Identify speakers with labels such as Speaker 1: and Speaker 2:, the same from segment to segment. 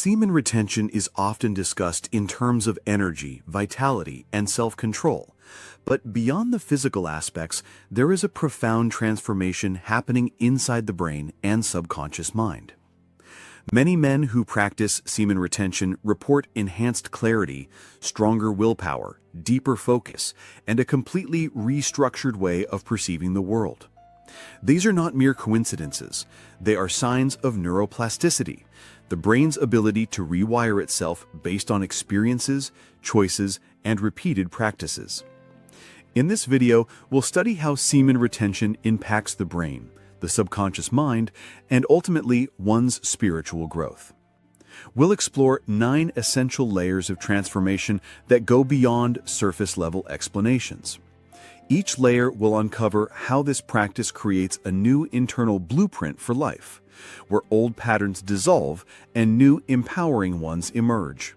Speaker 1: Semen retention is often discussed in terms of energy, vitality, and self-control. But beyond the physical aspects, there is a profound transformation happening inside the brain and subconscious mind. Many men who practice semen retention report enhanced clarity, stronger willpower, deeper focus, and a completely restructured way of perceiving the world. These are not mere coincidences. They are signs of neuroplasticity, the brain's ability to rewire itself based on experiences, choices, and repeated practices. In this video, we'll study how semen retention impacts the brain, the subconscious mind, and ultimately one's spiritual growth. We'll explore 9 essential layers of transformation that go beyond surface-level explanations. Each layer will uncover how this practice creates a new internal blueprint for life, where old patterns dissolve and new empowering ones emerge.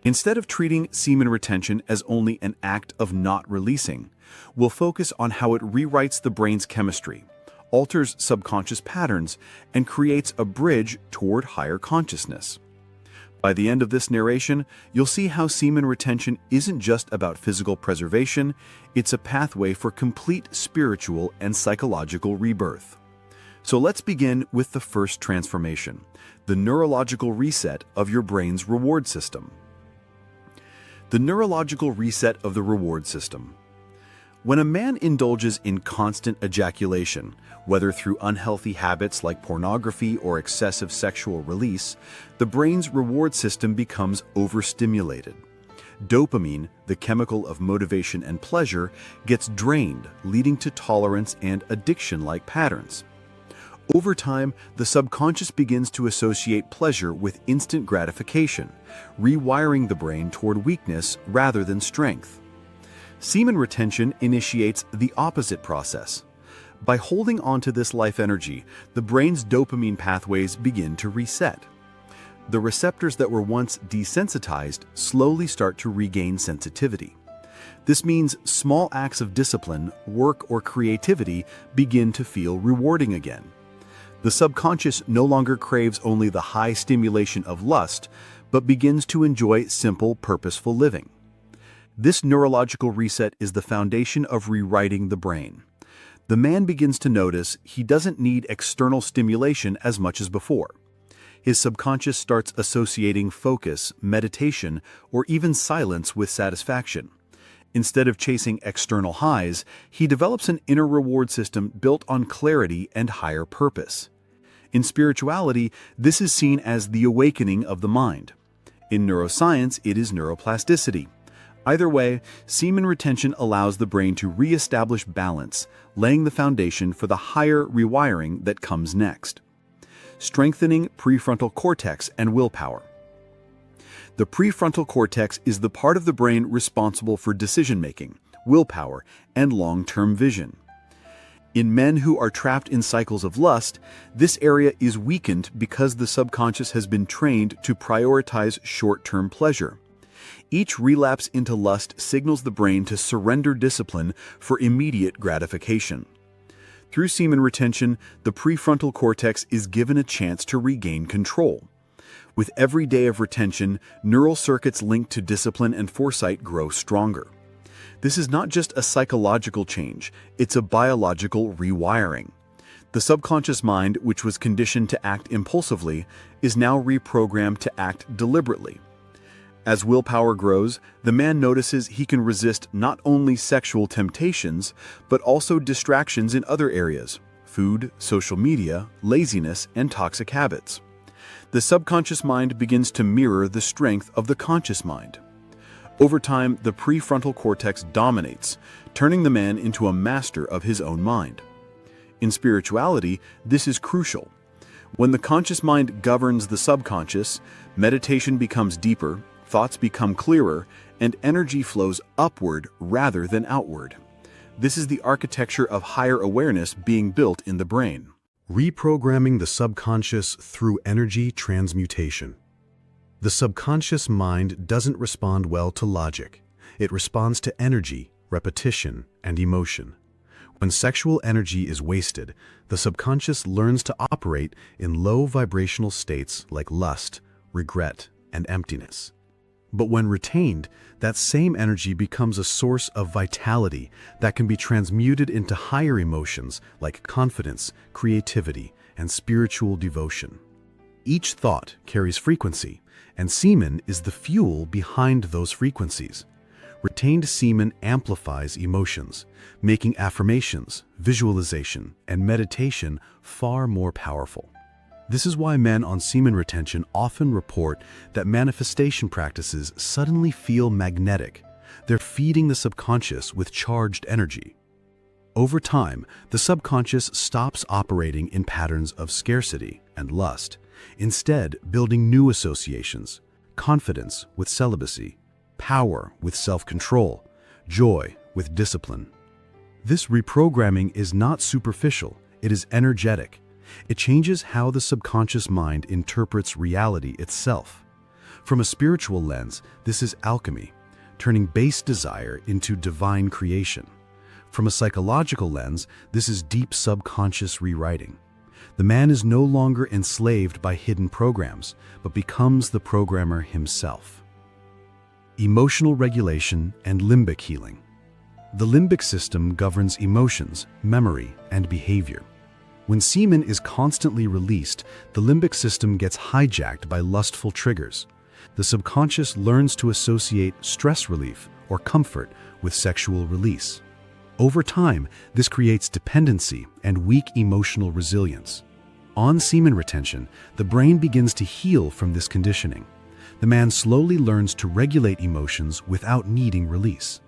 Speaker 1: Instead of treating semen retention as only an act of not releasing, we'll focus on how it rewrites the brain's chemistry, alters subconscious patterns, and creates a bridge toward higher consciousness. By the end of this narration, you'll see how semen retention isn't just about physical preservation, it's a pathway for complete spiritual and psychological rebirth. So let's begin with the first transformation, the neurological reset of your brain's reward system. The neurological reset of the reward system. When a man indulges in constant ejaculation, whether through unhealthy habits like pornography or excessive sexual release, the brain's reward system becomes overstimulated. Dopamine, the chemical of motivation and pleasure, gets drained, leading to tolerance and addiction-like patterns. Over time, the subconscious begins to associate pleasure with instant gratification, rewiring the brain toward weakness rather than strength. Semen retention initiates the opposite process. By holding onto this life energy, the brain's dopamine pathways begin to reset. The receptors that were once desensitized slowly start to regain sensitivity. This means small acts of discipline, work, or creativity begin to feel rewarding again. The subconscious no longer craves only the high stimulation of lust, but begins to enjoy simple, purposeful living. This neurological reset is the foundation of rewriting the brain. The man begins to notice he doesn't need external stimulation as much as before. His subconscious starts associating focus, meditation, or even silence with satisfaction. Instead of chasing external highs, he develops an inner reward system built on clarity and higher purpose. In spirituality, this is seen as the awakening of the mind. In neuroscience, it is neuroplasticity. Either way, semen retention allows the brain to re-establish balance, laying the foundation for the higher rewiring that comes next. Strengthening prefrontal cortex and willpower. The prefrontal cortex is the part of the brain responsible for decision-making, willpower, and long-term vision. In men who are trapped in cycles of lust, this area is weakened because the subconscious has been trained to prioritize short-term pleasure. Each relapse into lust signals the brain to surrender discipline for immediate gratification. Through semen retention, the prefrontal cortex is given a chance to regain control. With every day of retention, neural circuits linked to discipline and foresight grow stronger. This is not just a psychological change, it's a biological rewiring. The subconscious mind, which was conditioned to act impulsively, is now reprogrammed to act deliberately. As willpower grows, the man notices he can resist not only sexual temptations, but also distractions in other areas: food, social media, laziness, and toxic habits. The subconscious mind begins to mirror the strength of the conscious mind. Over time, the prefrontal cortex dominates, turning the man into a master of his own mind. In spirituality, this is crucial. When the conscious mind governs the subconscious, meditation becomes deeper, thoughts become clearer, and energy flows upward rather than outward. This is the architecture of higher awareness being built in the brain.
Speaker 2: Reprogramming the subconscious through energy transmutation. The subconscious mind doesn't respond well to logic. It responds to energy, repetition, and emotion. When sexual energy is wasted, the subconscious learns to operate in low vibrational states like lust, regret, and emptiness. But when retained, that same energy becomes a source of vitality that can be transmuted into higher emotions like confidence, creativity, and spiritual devotion. Each thought carries frequency, and semen is the fuel behind those frequencies. Retained semen amplifies emotions, making affirmations, visualization, and meditation far more powerful. This is why men on semen retention often report that manifestation practices suddenly feel magnetic. They're feeding the subconscious with charged energy. Over time, the subconscious stops operating in patterns of scarcity and lust, instead building new associations, confidence with celibacy, power with self-control, joy with discipline. This reprogramming is not superficial, it is energetic. It changes how the subconscious mind interprets reality itself. From a spiritual lens, this is alchemy, turning base desire into divine creation. From a psychological lens, this is deep subconscious rewriting. The man is no longer enslaved by hidden programs, but becomes the programmer himself. Emotional regulation and limbic healing. The limbic system governs emotions, memory, and behavior. When semen is constantly released, the limbic system gets hijacked by lustful triggers. The subconscious learns to associate stress relief or comfort with sexual release. Over time, this creates dependency and weak emotional resilience. On semen retention, the brain begins to heal from this conditioning. The man slowly learns to regulate emotions without needing release.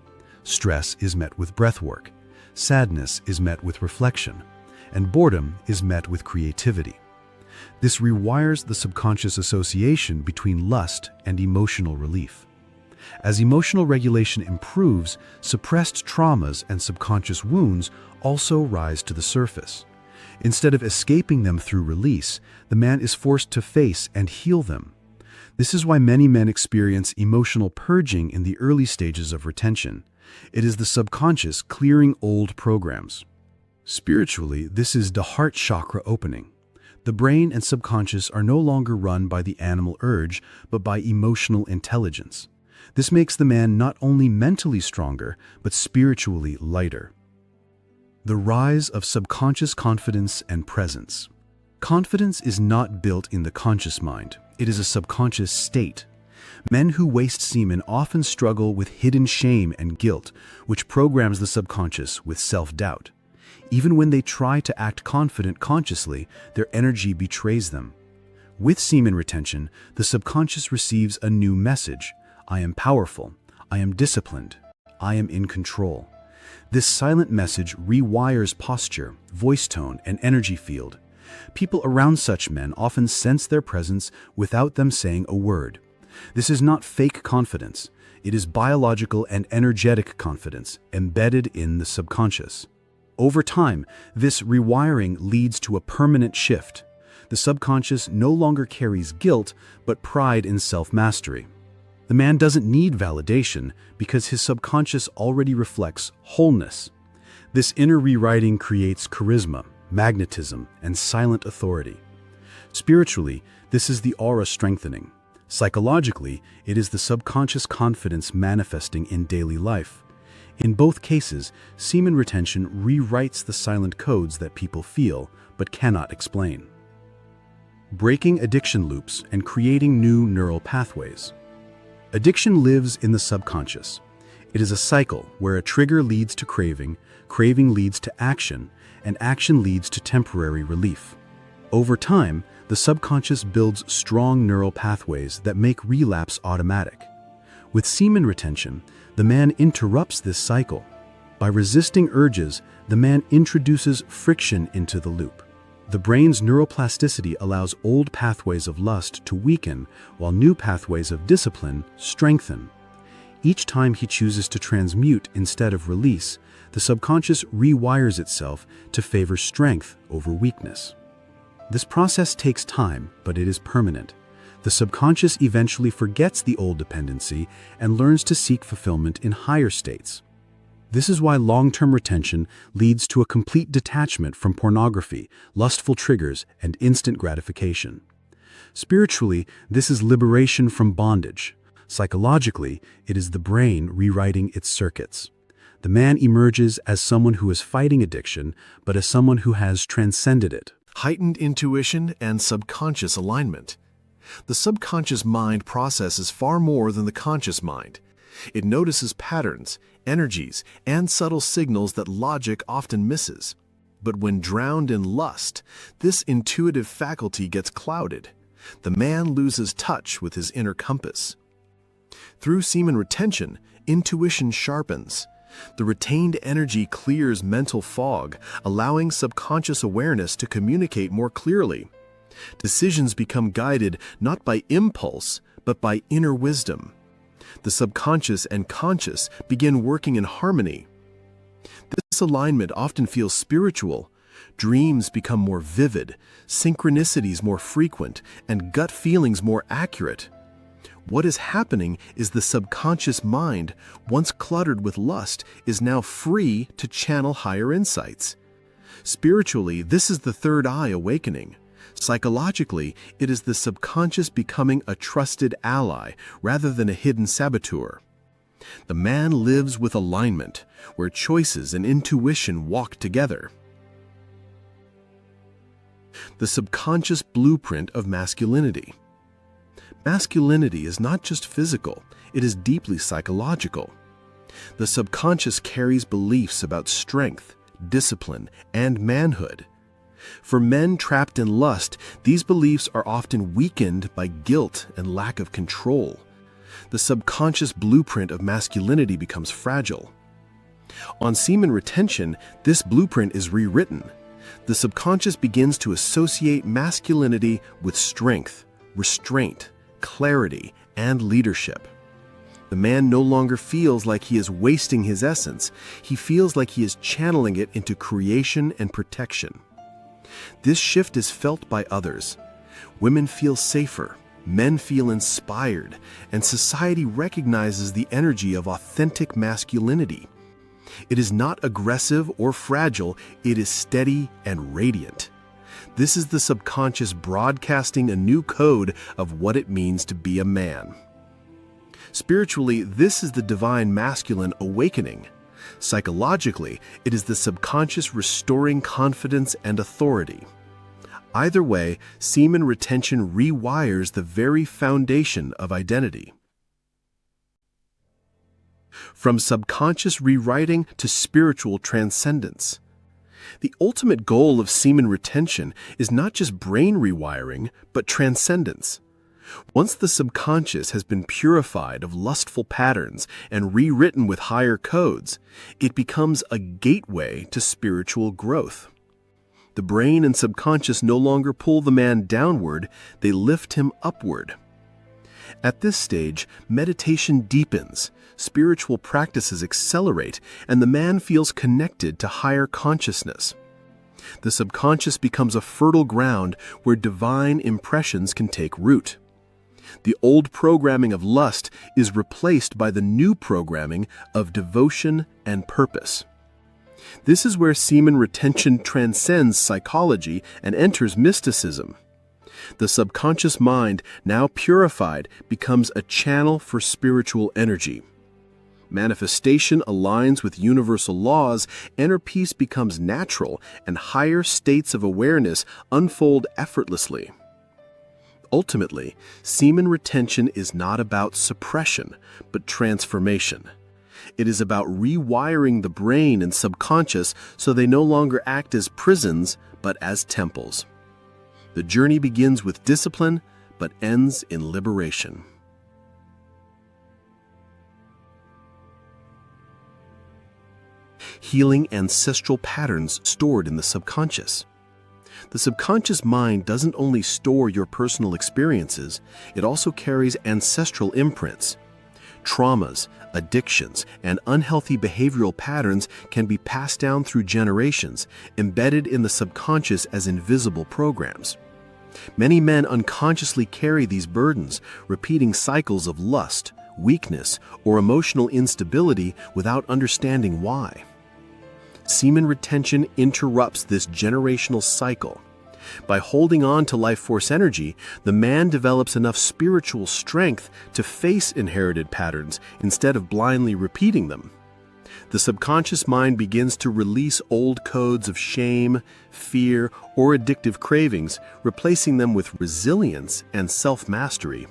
Speaker 2: Stress is met with breath work. Sadness is met with reflection. And boredom is met with creativity. This rewires the subconscious association between lust and emotional relief. As emotional regulation improves, suppressed traumas and subconscious wounds also rise to the surface. Instead of escaping them through release, the man is forced to face and heal them. This is why many men experience emotional purging in the early stages of retention. It is the subconscious clearing old programs. Spiritually, this is the heart chakra opening. The brain and subconscious are no longer run by the animal urge, but by emotional intelligence. This makes the man not only mentally stronger, but spiritually lighter. The rise of subconscious confidence and presence. Confidence is not built in the conscious mind. It is a subconscious state. Men who waste semen often struggle with hidden shame and guilt, which programs the subconscious with self-doubt. Even when they try to act confident consciously, their energy betrays them. With semen retention, the subconscious receives a new message. I am powerful. I am disciplined. I am in control. This silent message rewires posture, voice tone, and energy field. People around such men often sense their presence without them saying a word. This is not fake confidence. It is biological and energetic confidence embedded in the subconscious. Over time, this rewiring leads to a permanent shift. The subconscious no longer carries guilt, but pride in self-mastery. The man doesn't need validation because his subconscious already reflects wholeness. This inner rewriting creates charisma, magnetism, and silent authority. Spiritually, this is the aura strengthening. Psychologically, it is the subconscious confidence manifesting in daily life. In both cases, semen retention rewrites the silent codes that people feel but cannot explain. Breaking addiction loops and creating new neural pathways. Addiction lives in the subconscious. It is a cycle where a trigger leads to craving, craving leads to action, and action leads to temporary relief. Over time, the subconscious builds strong neural pathways that make relapse automatic. With semen retention, the man interrupts this cycle. By resisting urges, the man introduces friction into the loop. The brain's neuroplasticity allows old pathways of lust to weaken, while new pathways of discipline strengthen. Each time he chooses to transmute instead of release, the subconscious rewires itself to favor strength over weakness. This process takes time, but it is permanent. The subconscious eventually forgets the old dependency and learns to seek fulfillment in higher states. This is why long-term retention leads to a complete detachment from pornography, lustful triggers, and instant gratification. Spiritually, this is liberation from bondage. Psychologically, it is the brain rewriting its circuits. The man emerges as someone who is fighting addiction, but as someone who has transcended it.
Speaker 3: Heightened intuition and subconscious alignment. The subconscious mind processes far more than the conscious mind. It notices patterns, energies, and subtle signals that logic often misses. But when drowned in lust, this intuitive faculty gets clouded. The man loses touch with his inner compass. Through semen retention, intuition sharpens. The retained energy clears mental fog, allowing subconscious awareness to communicate more clearly. Decisions become guided not by impulse, but by inner wisdom. The subconscious and conscious begin working in harmony. This alignment often feels spiritual. Dreams become more vivid, synchronicities more frequent, and gut feelings more accurate. What is happening is the subconscious mind, once cluttered with lust, is now free to channel higher insights. Spiritually, this is the third eye awakening. Psychologically, it is the subconscious becoming a trusted ally rather than a hidden saboteur. The man lives with alignment, where choices and intuition walk together. The subconscious blueprint of masculinity. Masculinity is not just physical, it is deeply psychological. The subconscious carries beliefs about strength, discipline, and manhood. For men trapped in lust, these beliefs are often weakened by guilt and lack of control. The subconscious blueprint of masculinity becomes fragile. On semen retention, this blueprint is rewritten. The subconscious begins to associate masculinity with strength, restraint, clarity, and leadership. The man no longer feels like he is wasting his essence. He feels like he is channeling it into creation and protection. This shift is felt by others. Women feel safer, men feel inspired, and society recognizes the energy of authentic masculinity. It is not aggressive or fragile, it is steady and radiant. This is the subconscious broadcasting a new code of what it means to be a man. Spiritually, this is the divine masculine awakening. Psychologically, it is the subconscious restoring confidence and authority. Either way, semen retention rewires the very foundation of identity. From subconscious rewriting to spiritual transcendence. The ultimate goal of semen retention is not just brain rewiring, but transcendence. Once the subconscious has been purified of lustful patterns and rewritten with higher codes, it becomes a gateway to spiritual growth. The brain and subconscious no longer pull the man downward, they lift him upward. At this stage, meditation deepens, spiritual practices accelerate, and the man feels connected to higher consciousness. The subconscious becomes a fertile ground where divine impressions can take root. The old programming of lust is replaced by the new programming of devotion and purpose. This is where semen retention transcends psychology and enters mysticism. The subconscious mind, now purified, becomes a channel for spiritual energy. Manifestation aligns with universal laws, inner peace becomes natural, and higher states of awareness unfold effortlessly. Ultimately, semen retention is not about suppression, but transformation. It is about rewiring the brain and subconscious so they no longer act as prisons, but as temples. The journey begins with discipline, but ends in liberation. Healing ancestral patterns stored in the subconscious. The subconscious mind doesn't only store your personal experiences, it also carries ancestral imprints. Traumas, addictions, and unhealthy behavioral patterns can be passed down through generations, embedded in the subconscious as invisible programs. Many men unconsciously carry these burdens, repeating cycles of lust, weakness, or emotional instability without understanding why. Semen retention interrupts this generational cycle. By holding on to life force energy, the man develops enough spiritual strength to face inherited patterns instead of blindly repeating them. The subconscious mind begins to release old codes of shame, fear, or addictive cravings, replacing them with resilience and self-mastery.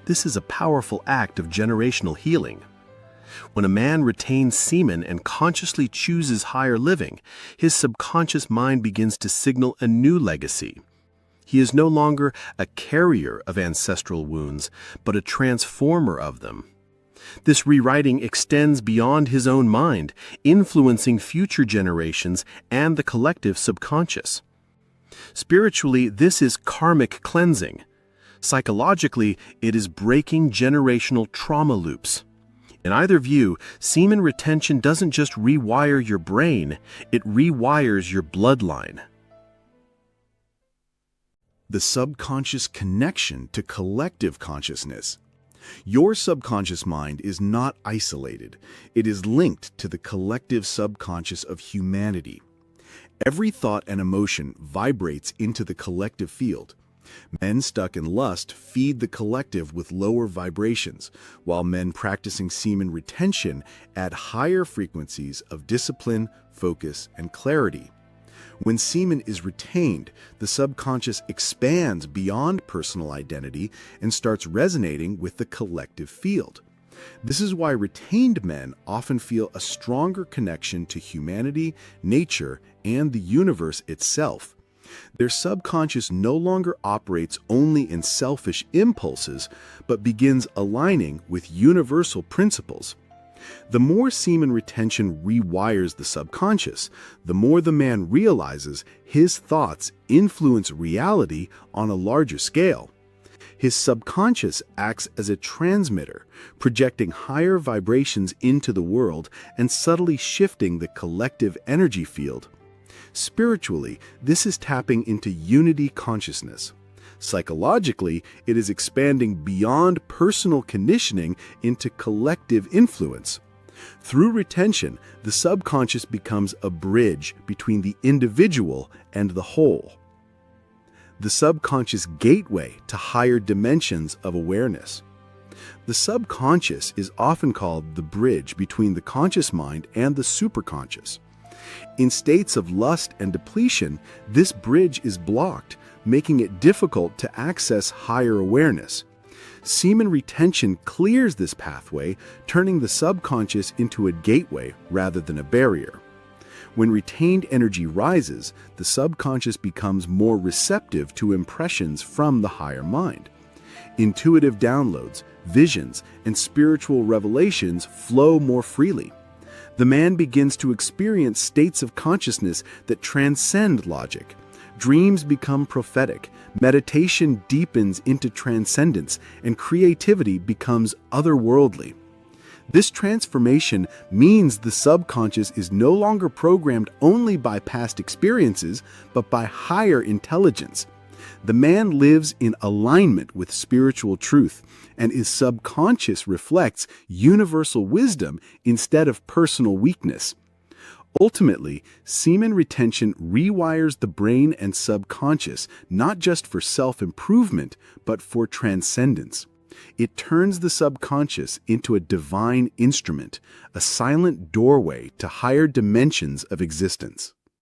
Speaker 3: This is a powerful act of generational healing. When a man retains semen and consciously chooses higher living, his subconscious mind begins to signal a new legacy. He is no longer a carrier of ancestral wounds, but a transformer of them. This rewriting extends beyond his own mind, influencing future generations and the collective subconscious. Spiritually, this is karmic cleansing. Psychologically, it is breaking generational trauma loops. In either view, semen retention doesn't just rewire your brain, it rewires your bloodline.
Speaker 1: The subconscious connection to collective consciousness. Your subconscious mind is not isolated. It is linked to the collective subconscious of humanity. Every thought and emotion vibrates into the collective field. Men stuck in lust feed the collective with lower vibrations, while men practicing semen retention add higher frequencies of discipline, focus, and clarity. When semen is retained, the subconscious expands beyond personal identity and starts resonating with the collective field. This is why retained men often feel a stronger connection to humanity, nature, and the universe itself. Their subconscious no longer operates only in selfish impulses, but begins aligning with universal principles. The more semen retention rewires the subconscious, the more the man realizes his thoughts influence reality on a larger scale. His subconscious acts as a transmitter, projecting higher vibrations into the world and subtly shifting the collective energy field. Spiritually, this is tapping into unity consciousness. Psychologically, it is expanding beyond personal conditioning into collective influence. Through retention, the subconscious becomes a bridge between the individual and the whole. The subconscious gateway to higher dimensions of awareness. The subconscious is often called the bridge between the conscious mind and the superconscious. In states of lust and depletion, this bridge is blocked, making it difficult to access higher awareness. Semen retention clears this pathway, turning the subconscious into a gateway rather than a barrier. When retained energy rises, the subconscious becomes more receptive to impressions from the higher mind. Intuitive downloads, visions, and spiritual revelations flow more freely. The man begins to experience states of consciousness that transcend logic. Dreams become prophetic, meditation deepens into transcendence, and creativity becomes otherworldly. This transformation means the subconscious is no longer programmed only by past experiences, but by higher intelligence. The man lives in alignment with spiritual truth, and his subconscious reflects universal wisdom instead of personal weakness. Ultimately, semen retention rewires the brain and subconscious not just for self-improvement, but for transcendence. It turns the subconscious into a divine instrument, a silent doorway to higher dimensions of existence.